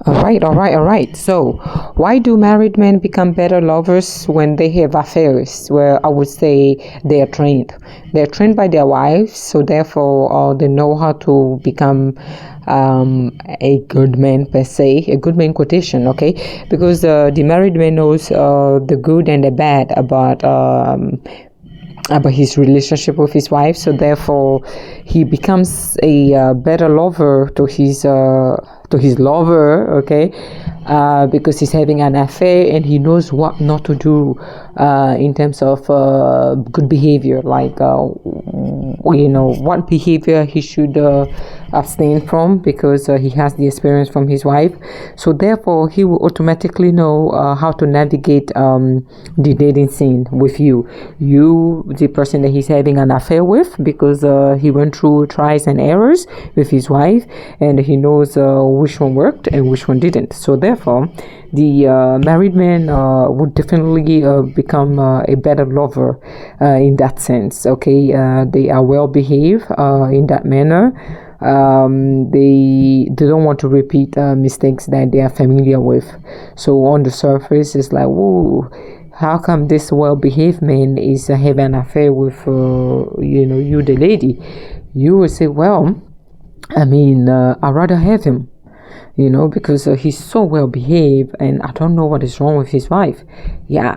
All right. So, why do married men become better lovers when they have affairs? Well, I would say they are trained. They're trained by their wives, so therefore, they know how to become a good man per se, a good man quotation, okay? Because the married man knows the good and the bad about his relationship with his wife, so therefore he becomes a better lover to his lover, okay, because he's having an affair and he knows what not to do in terms of good behavior, like what behavior he should abstain from, because he has the experience from his wife. So therefore he will automatically know how to navigate the dating scene with you, the person that he's having an affair with, because he went through trials and errors with his wife, and he knows which one worked and which one didn't. So therefore the married man would definitely become a better lover in that sense, okay. They are well behaved in that manner. They don't want to repeat mistakes that they are familiar with. So on the surface it's like, whoa, how come this well-behaved man is having an affair with you, the lady? You will say, well, I'd rather have him, because he's so well behaved, and I don't know what is wrong with his wife. Yeah,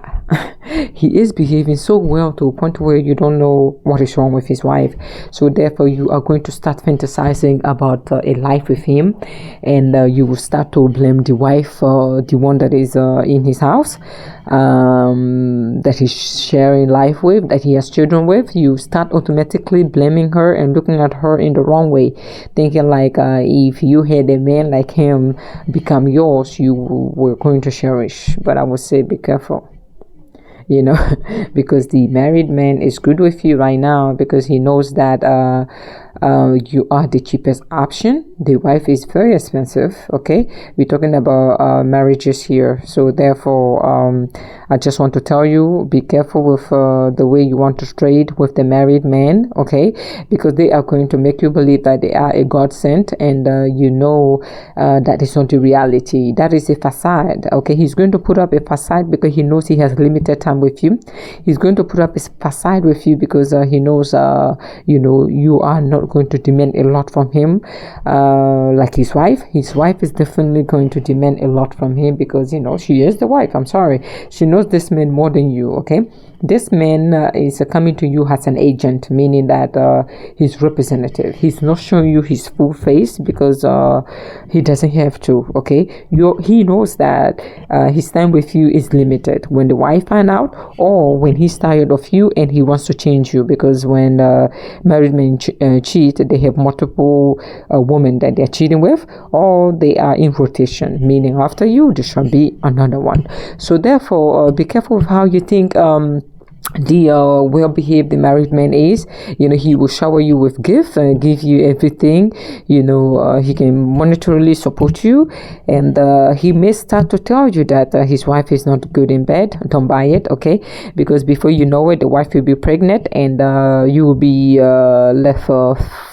he is behaving so well to a point where you don't know what is wrong with his wife. So therefore you are going to start fantasizing about a life with him, and you will start to blame the wife, the one that is in his house, that he's sharing life with, that he has children with. You start automatically blaming her and looking at her in the wrong way, thinking like if you had a man like him become yours, you were going to cherish. But I would say be careful, because the married man is good with you right now because he knows that you are the cheapest option. The wife is very expensive, okay. We're talking about marriages here. So therefore I just want to tell you, be careful with the way you want to trade with the married man, okay, because they are going to make you believe that they are a God sent, and that is not the reality. That is a facade, okay. He's going to put up a facade because he knows he has limited time with you. He's going to put up a facade with you because he knows you are not going to demand a lot from him, like his wife. His wife is definitely going to demand a lot from him because she is the wife. I'm sorry, she knows this man more than you, okay. This man is coming to you as an agent, meaning that he's representative. He's not showing you his full face because he doesn't have to, okay. He knows that his time with you is limited. When the wife find out, or when he's tired of you and he wants to change you, because when married men cheat, they have multiple women that they're cheating with, or they are in rotation, meaning after you there shall be another one. So therefore be careful with how you think the well-behaved the married man is. He will shower you with gifts and give you everything. He can monetarily support you, and he may start to tell you that his wife is not good in bed. Don't buy it, okay, because before you know it, the wife will be pregnant, and you will be left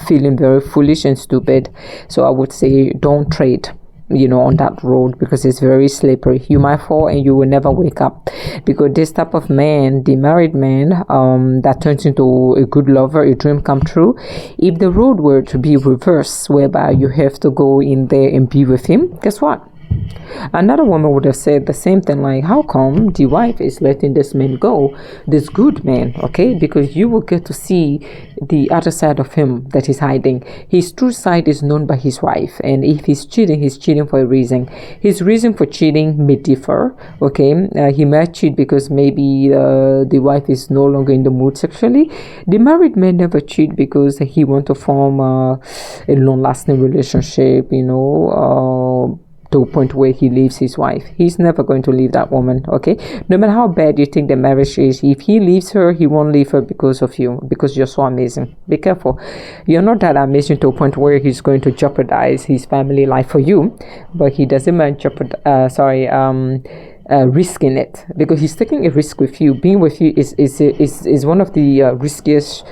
feeling very foolish and stupid. So I would say don't trade on that road, because it's very slippery. You might fall and you will never wake up, because this type of man, the married man, that turns into a good lover, a dream come true. If the road were to be reversed, whereby you have to go in there and be with him, guess what? Another woman would have said the same thing, like, how come the wife is letting this man go, this good man, okay? Because you will get to see the other side of him that he's hiding. His true side is known by his wife, and if he's cheating for a reason. His reason for cheating may differ, okay. He might cheat because maybe the wife is no longer in the mood sexually. The married man never cheat because he wants to form a long-lasting relationship, to a point where he leaves his wife. He's never going to leave that woman, okay. No matter how bad you think the marriage is, if he leaves her, he won't leave her because of you, because you're so amazing. Be careful. You're not that amazing to a point where he's going to jeopardize his family life for you, but he doesn't mind risking it, because he's taking a risk with you. Being with you is one of the riskiest,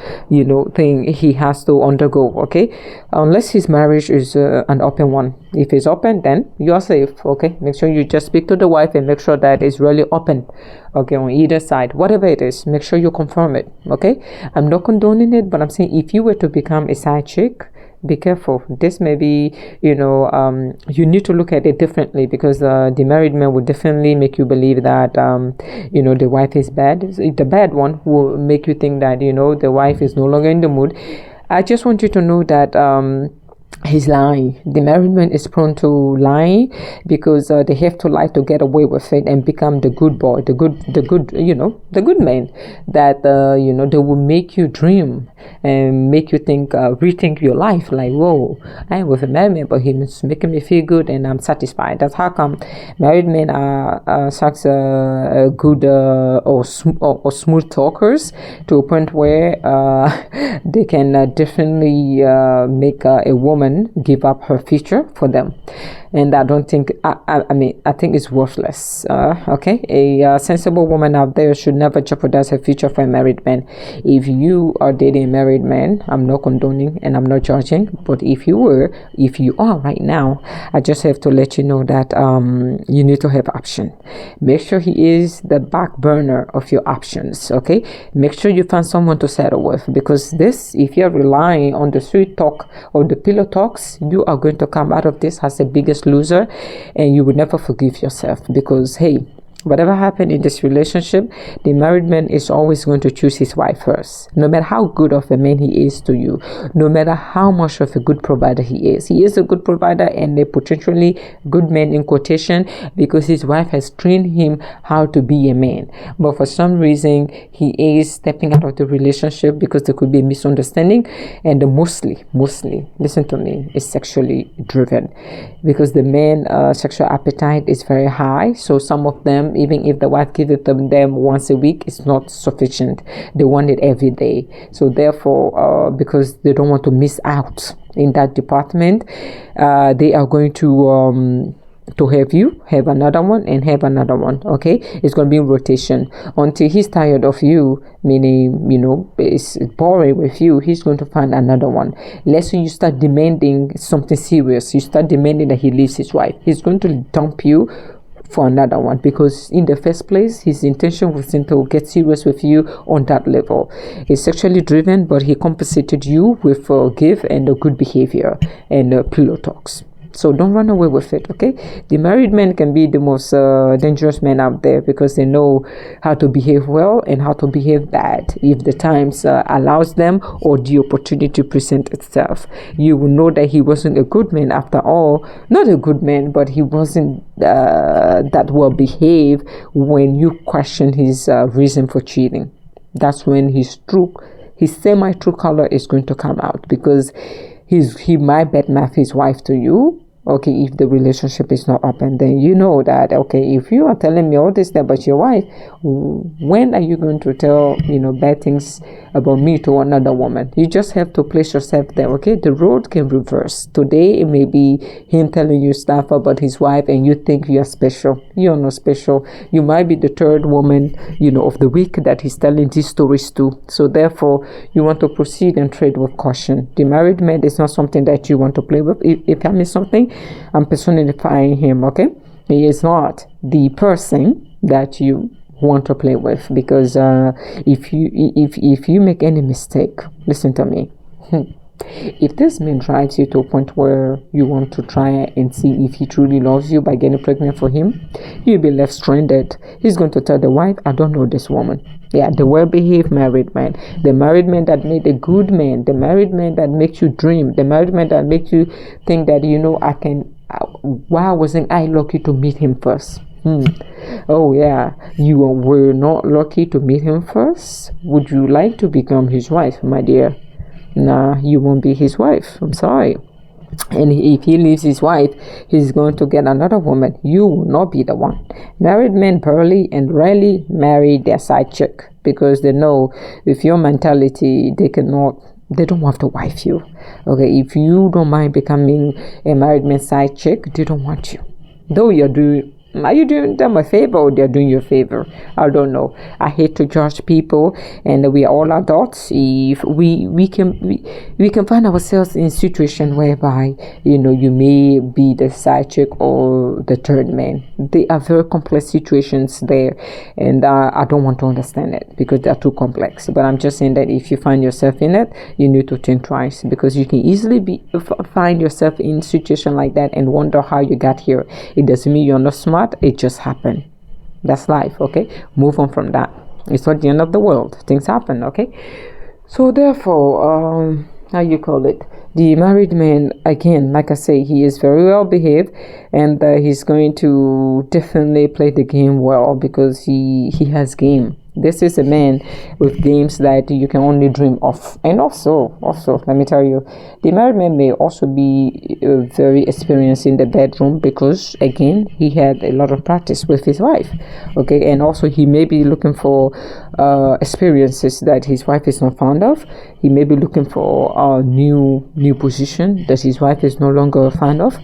thing he has to undergo. Okay, unless his marriage is an open one. If it's open, then you are safe. Okay, make sure you just speak to the wife and make sure that it's really open. Okay, on either side, whatever it is, make sure you confirm it. Okay, I'm not condoning it, but I'm saying if you were to become a side chick, be careful. This may be, you need to look at it differently, because the married man will definitely make you believe that, the wife is bad. The bad one will make you think that, the wife is no longer in the mood. I just want you to know that, he's lying. The married man is prone to lying, because they have to lie to get away with it and become the good boy, the good man that they will make you dream and make you think, rethink your life. Like, whoa, I'm with a married man, but he's making me feel good and I'm satisfied. That's how come married men are such good or smooth talkers, to a point where they can definitely make a woman give up her future for them. And I don't think, I think it's worthless. Okay, a sensible woman out there should never jeopardize her future for a married man. If you are dating a married man, I'm not condoning and I'm not judging, but if you are right now, I just have to let you know that you need to have option. Make sure he is the back burner of your options. Okay, make sure you find someone to settle with, because if you're relying on the sweet talk or the pillow talks, you are going to come out of this as the biggest loser, and you will never forgive yourself, because hey, whatever happened in this relationship, the married man is always going to choose his wife first. No matter how good of a man he is to you, no matter how much of a good provider he is a good provider and a potentially good man in quotation, because his wife has trained him how to be a man. But for some reason, he is stepping out of the relationship because there could be a misunderstanding, and mostly, listen to me, is sexually driven, because the man sexual appetite is very high. So some of them, even if the wife gives it to them once a week, it's not sufficient. They want it every day. So therefore, because they don't want to miss out in that department, they are going to have another one and have another one. Okay, it's going to be in rotation until he's tired of you, meaning it's boring with you. He's going to find another one. Let's say you start demanding something serious, you start demanding that he leaves his wife, he's going to dump you for another one, because in the first place his intention was to get serious with you on that level. He's sexually driven, but he compensated you with give and good behavior and pillow talks. So don't run away with it. Okay, the married men can be the most dangerous men out there, because they know how to behave well and how to behave bad if the times allows them or the opportunity present itself. You will know that he wasn't a good man after all. Not a good man, but he wasn't that well behaved when you question his reason for cheating. That's when his semi-true color is going to come out, because he might badmouth his wife to you. Okay, if the relationship is not open, then you know that, okay, if you are telling me all this about your wife, when are you going to tell bad things about me to another woman? You just have to place yourself there. Okay, the road can reverse. Today it may be him telling you stuff about his wife and you think you are special. You are not special. You might be the third woman of the week that he's telling these stories to. So therefore, you want to proceed and tread with caution. The married man is not something that you want to play with. If I miss something, I'm personifying him. Okay, he is not the person that you want to play with, because if you make any mistake, listen to me. If this man drives you to a point where you want to try and see if he truly loves you by getting pregnant for him, you'll be left stranded. He's going to tell the wife, I don't know this woman. Yeah, the well-behaved married man, the married man that made a good man, the married man that makes you dream, the married man that makes you think that why wasn't I lucky to meet him first? Oh yeah, you were not lucky to meet him first? Would you like to become his wife, my dear? Nah, you won't be his wife. I'm sorry. And if he leaves his wife, he's going to get another woman. You will not be the one. Married men barely and rarely marry their side chick, because they know with your mentality, they don't want to wife you. Okay, if you don't mind becoming a married man's side chick, they don't want you. Though you're doing Are you doing them a favor or they're doing you a favor? I don't know. I hate to judge people, and we are all adults. If we can find ourselves in a situation whereby, you know, you may be the side chick or the third man. They are very complex situations there, and I don't want to understand it because they are too complex. But I'm just saying that if you find yourself in it, you need to think twice, because you can easily find yourself in a situation like that and wonder how you got here. It doesn't mean you're not smart. It just happened. That's life. Okay, move on from that. It's not the end of the world. Things happen. Okay, so therefore, how you call it, the married man, again, like I say, he is very well behaved, and he's going to definitely play the game well, because he has game. This is a man with games that you can only dream of. And also, let me tell you, the married man may also be very experienced in the bedroom, because, again, he had a lot of practice with his wife. Okay, and also he may be looking for experiences that his wife is not fond of. He may be looking for a new position that his wife is no longer a fan of.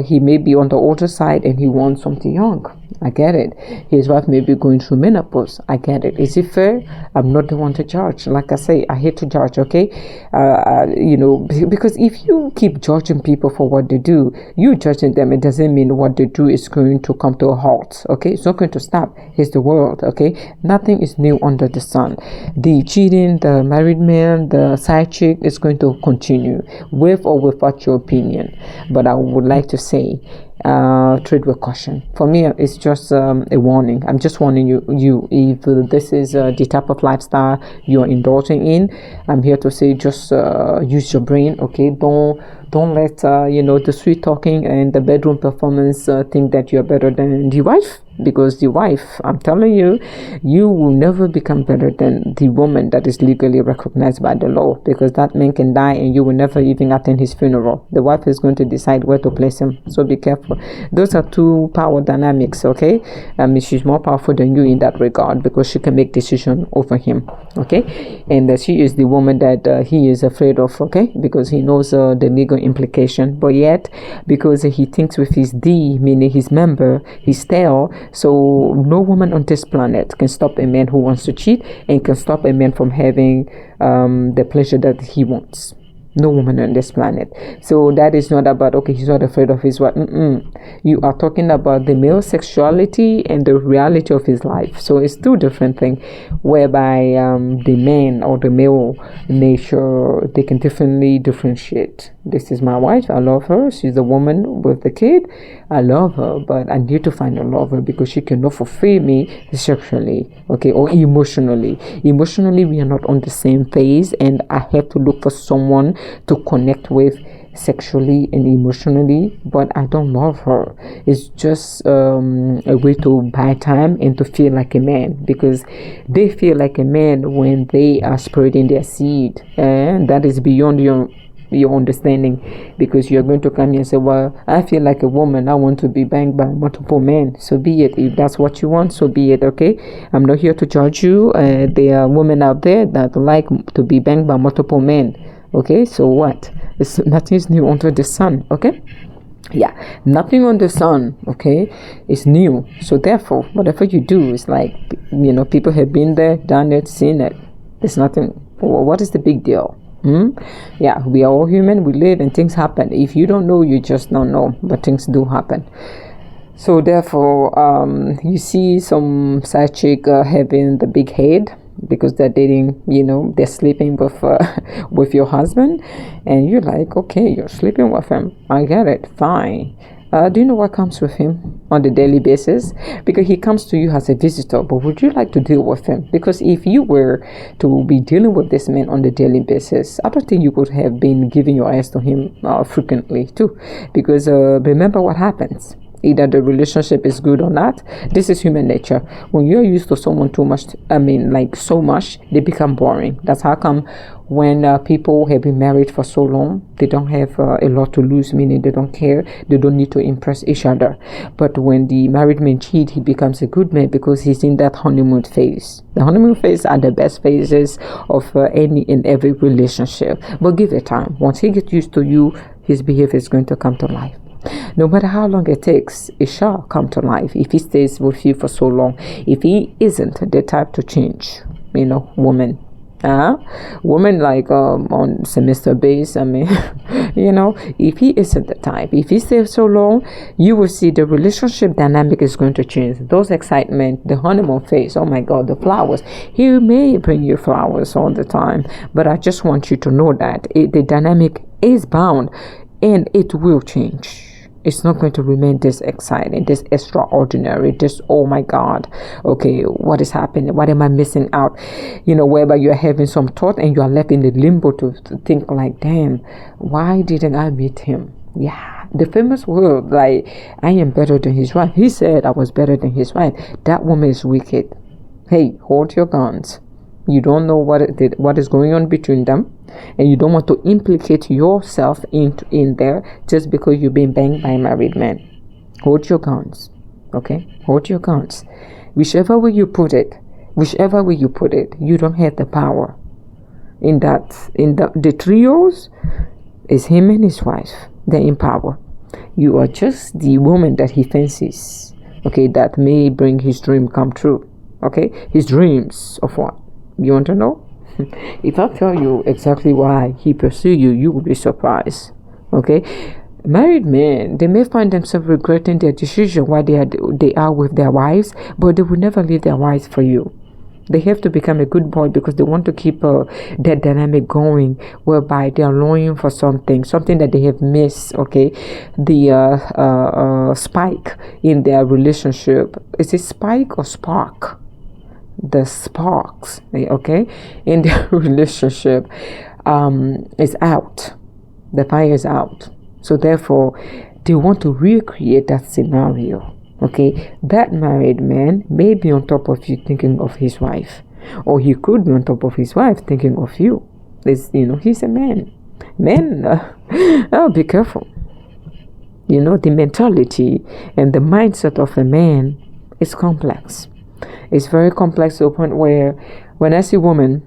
He may be on the older side and he wants something young. I get it. His wife may be going through menopause. I get it. Is it fair? I'm not the one to judge. Like I say, I hate to judge, okay? You know, because if you keep judging people for what they do, you judging them, it doesn't mean what they do is going to come to a halt, okay? It's not going to stop. It's the world, okay? Nothing is new under the sun. The cheating, the married man, the side chick is going to continue, with or without your opinion. But I would like to say, tread with caution. For me, it's just a warning. I'm just warning you if this is the type of lifestyle you're indulging in. I'm here to say, just use your brain, okay? Don't let the sweet talking and the bedroom performance think that you're better than the wife. Because the wife, I'm telling you, you will never become better than the woman that is legally recognized by the law, because that man can die and you will never even attend his funeral. The wife is going to decide where to place him, so be careful. Those are two power dynamics, okay? She's more powerful than you in that regard, because she can make decision over him, okay? And she is the woman that he is afraid of, okay? Because he knows the legal implication, but yet, because he thinks with his D, meaning his member, his tail. So no woman on this planet can stop a man who wants to cheat, and can stop a man from having the pleasure that he wants. No woman on this planet. So that is not about, okay, he's not afraid of his wife. You are talking about the male sexuality and the reality of his life. So it's two different things, whereby the man or the male nature, they can definitely differentiate. This is my wife. I love her. She's the woman with the kid. I love her, but I need to find a lover, because she cannot fulfill me sexually, okay, or emotionally. Emotionally, we are not on the same phase, and I have to look for someone to connect with sexually and emotionally, but I don't love her. It's just a way to buy time and to feel like a man, because they feel like a man when they are spreading their seed, and that is beyond your understanding, because you're going to come here and say, well, I feel like a woman, I want to be banged by multiple men. So be it. If that's what you want, so be it, okay? I'm not here to judge you. There are women out there that like to be banged by multiple men, okay? So what? Nothing's new under the sun, okay? Yeah, nothing on the sun, okay, is new. So therefore, whatever you do is like, people have been there, done it, seen it. There's nothing. What is the big deal? Yeah, we are all human. We live and things happen. If you don't know, you just don't know, but things do happen. So therefore, you see some side chick having the big head, because they're dating, they're sleeping with your husband, and you're like, okay, you're sleeping with him. I get it, fine. Do you know what comes with him on the daily basis? Because he comes to you as a visitor, but would you like to deal with him? Because if you were to be dealing with this man on the daily basis, I don't think you would have been giving your eyes to him frequently too. Because remember what happens. Either the relationship is good or not. This is human nature. When you're used to someone too much, so much, they become boring. That's how come when people have been married for so long, they don't have a lot to lose, meaning they don't care. They don't need to impress each other. But when the married man cheats, he becomes a good man, because he's in that honeymoon phase. The honeymoon phase are the best phases of any and every relationship. But give it time. Once he gets used to you, his behavior is going to come to life. No matter how long it takes, it shall come to life if he stays with you for so long. If he isn't the type to change, woman. Women like on semester base, if he isn't the type, if he stays so long, you will see the relationship dynamic is going to change. Those excitement, the honeymoon phase, oh my God, the flowers. He may bring you flowers all the time, but I just want you to know that the dynamic is bound and it will change. It's not going to remain this exciting, this extraordinary, this, oh my God, okay, what is happening? What am I missing out? Whereby you're having some thought and you're left in the limbo to think like, damn, why didn't I meet him? Yeah, the famous word, like, I am better than his wife. He said I was better than his wife. That woman is wicked. Hey, hold your guns. You don't know what is going on between them, and you don't want to implicate yourself in there just because you've been banged by a married man. Hold your guns, okay? Hold your guns. Whichever way you put it, you don't have the power. In the trios, is him and his wife. They're in power. You are just the woman that he fancies, okay? That may bring his dream come true, okay? His dreams of what? You want to know? If I tell you exactly why he pursued you, you will be surprised. Okay? Married men, they may find themselves regretting their decision while they are with their wives, but they will never leave their wives for you. They have to become a good boy because they want to keep that dynamic going, whereby they are longing for something that they have missed. Okay, the spike in their relationship, is it spike or spark? The sparks, okay, in their relationship is out. The fire is out. So therefore, they want to recreate that scenario. Okay, that married man may be on top of you thinking of his wife, or he could be on top of his wife thinking of you. He's a man. Men, be careful. The mentality and the mindset of a man is complex. It's very complex to a point where when I see women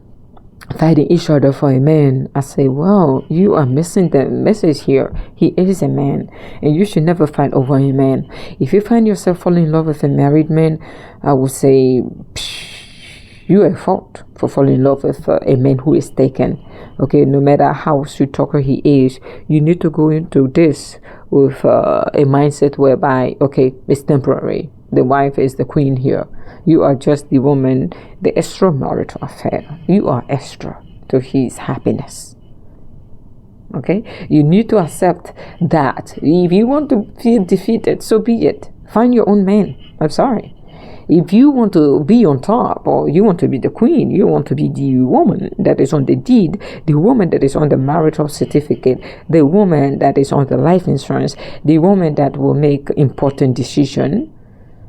fighting each other for a man, I say, well, you are missing the message here. He is a man, and you should never fight over a man. If you find yourself falling in love with a married man, I would say you are at fault for falling in love with a man who is taken. Okay, no matter how sweet talker he is, you need to go into this with a mindset whereby, okay, it's temporary. The wife is the queen here. You are just the woman, the extramarital affair. You are extra to his happiness. Okay? You need to accept that. If you want to feel defeated, so be it. Find your own man. I'm sorry. If you want to be on top, or you want to be the queen, you want to be the woman that is on the deed, the woman that is on the marital certificate, the woman that is on the life insurance, the woman that will make important decision,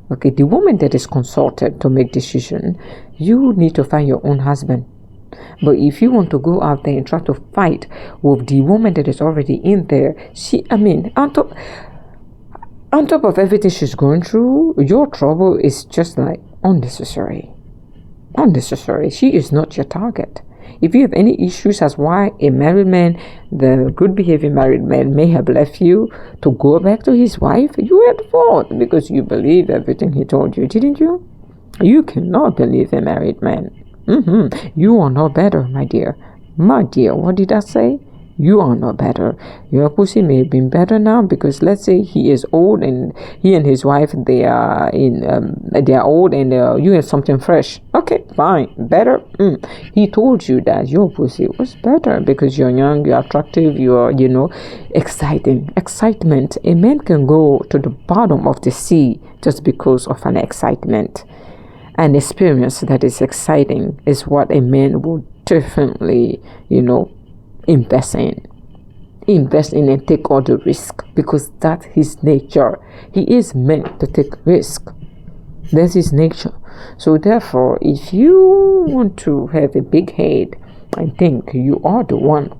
okay, the woman that is consulted to make decision, you need to find your own husband. But if you want to go out there and try to fight with the woman that is already in there, on top of everything she's going through, your trouble is just like unnecessary. Unnecessary. She is not your target. If you have any issues as why a married man, the good behaving married man, may have left you to go back to his wife, you are at fault because you believe everything he told you, didn't you? You cannot believe a married man. You are not better, my dear. My dear, what did I say? You are not better. Your pussy may have been better now because let's say he is old and he and his wife they are old and you have something fresh. Okay, fine, better. He told you that your pussy was better because you're young, you're attractive, you're exciting. Excitement. A man can go to the bottom of the sea just because of an excitement. An experience that is exciting is what a man will definitely, invest in and take all the risk because that's his nature. He is meant to take risk. That's his nature. So therefore, if you want to have a big head and think you are the one,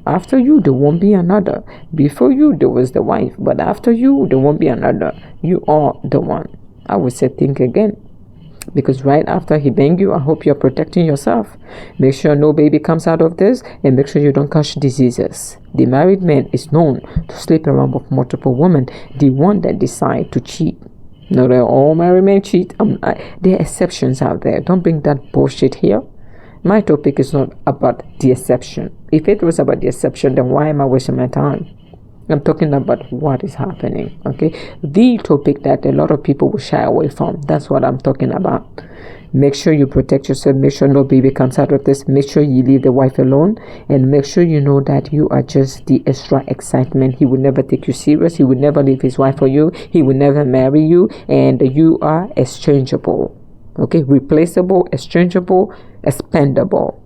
after you there won't be another. Before you there was the wife, but after you there won't be another. You are the one. I would say think again. because right after he bang you, I hope you're protecting yourself. Make sure no baby comes out of this, and make sure you don't catch diseases. The married man is known to sleep around with multiple women, the one that decide to cheat. Not all married men cheat. There are exceptions out there. Don't bring that bullshit here. My topic is not about the exception. If it was about the exception, then why am I wasting my time? I'm talking about what is happening, okay? The topic that a lot of people will shy away from. That's what I'm talking about. Make sure you protect yourself. Make sure no baby comes out of this. Make sure you leave the wife alone. And make sure you know that you are just the extra excitement. He will never take you serious. He will never leave his wife for you. He will never marry you. And you are exchangeable, okay? Replaceable, exchangeable, expendable.